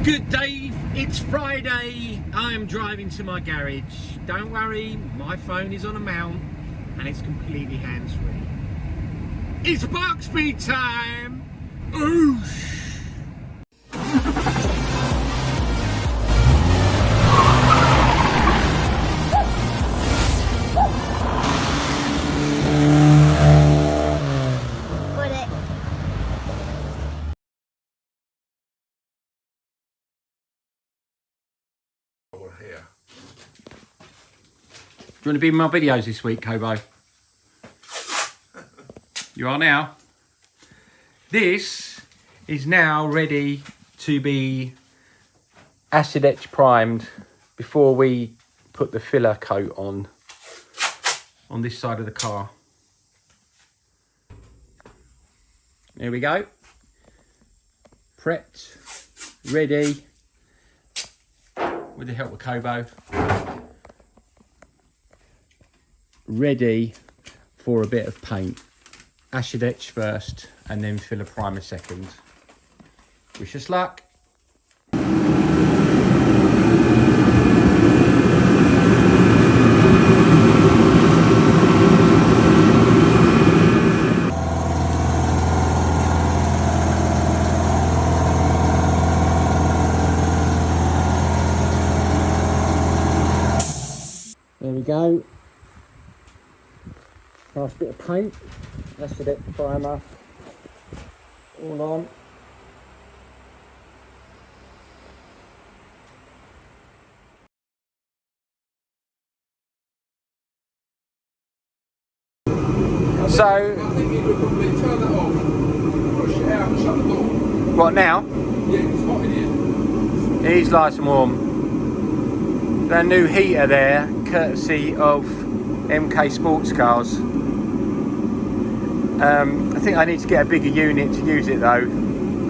Good day, it's Friday. I am driving to my garage. Don't worry, my phone is on a mount and it's completely hands-free. It's Buxby time! Oosh! Here. Do you want to be in my videos this week, Kobo? You are now. This is now ready to be acid etch primed before we put the filler coat on this side of the car. There we go. Prepped, ready, with the help of Kobo. Ready for a bit of paint. Acid etch first and then filler primer second. Wish us luck. There we go. Nice bit of paint, acid etch primer, all on. So, I think you could probably turn that off, push it out and shut the door. what now? Yeah, it's hot in here. It is nice and warm. The new heater there, courtesy of MK Sports Cars. I think I need to get a bigger unit to use it though.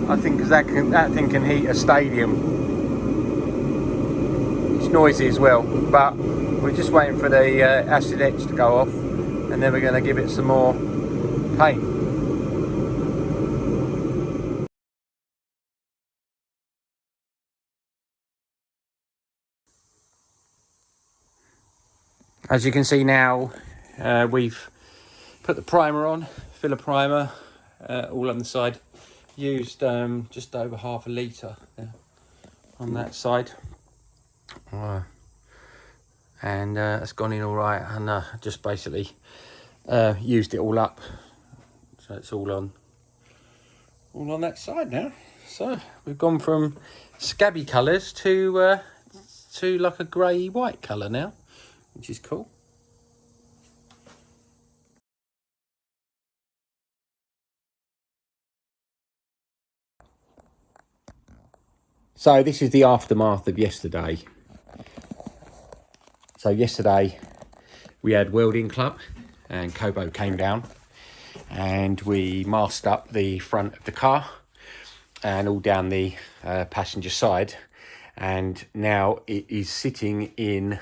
I think because that thing can heat a stadium. It's noisy as well, but we're just waiting for the acid etch to go off, and then we're going to give it some more paint. As you can see now, we've put the primer on, filler primer, all on the side. Used just over half a litre on that side. And it's gone in all right, and just basically used it all up. So it's all on that side now. So we've gone from scabby colours to like a grey white colour now, which is cool. So this is the aftermath of yesterday. So yesterday we had welding club and Kobo came down and we masked up the front of the car and all down the passenger side, and now it is sitting in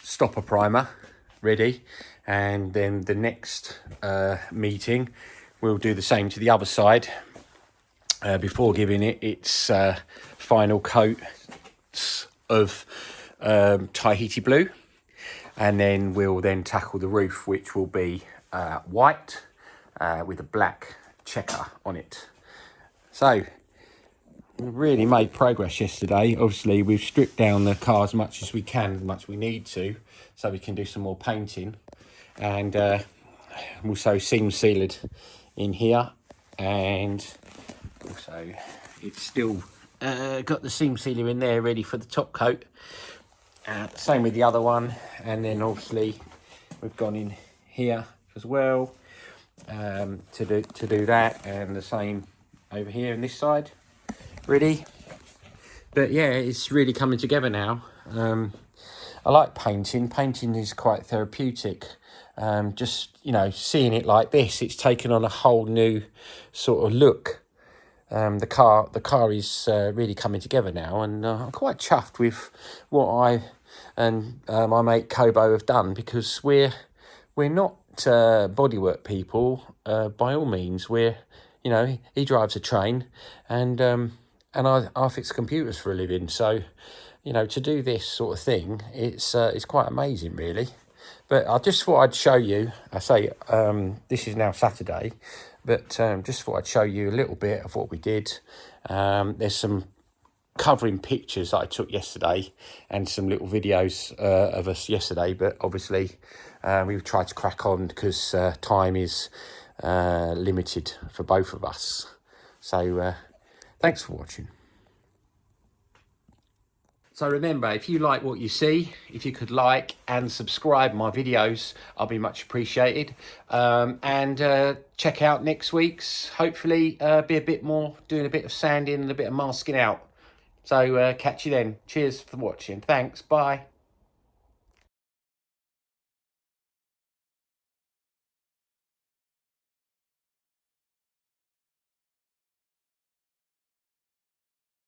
stopper primer ready, and then the next meeting we'll do the same to the other side before giving it its final coat of Tahiti blue, and then we'll then tackle the roof, which will be white with a black checker on it. So we really made progress yesterday. Obviously we've stripped down the car as much as we can, as much we need to, so we can do some more painting, and also seam sealed in here, and also it's still got the seam sealer in there ready for the top coat. Same with the other one, and then obviously we've gone in here as well to do that, and the same over here on this side ready. But yeah, it's really coming together now. I like painting. Painting is quite therapeutic. Just, you know, seeing it like this, it's taken on a whole new sort of look. The car is really coming together now, and I'm quite chuffed with what I and my mate Kobo have done, because we're not bodywork people by all means. We're you know, he drives a train, and I fix computers for a living. So, you know, to do this sort of thing, it's quite amazing, really. But I just thought I'd show you. I say this is now Saturday, but just thought I'd show you a little bit of what we did. There's some covering pictures that I took yesterday and some little videos of us yesterday, but obviously we've tried to crack on because time is limited for both of us. So thanks for watching. So remember, if you like what you see, if you could like and subscribe my videos, I'll be much appreciated. And check out next week's, hopefully be a bit more, doing a bit of sanding and a bit of masking out. So catch you then. Cheers for watching. Thanks. Bye.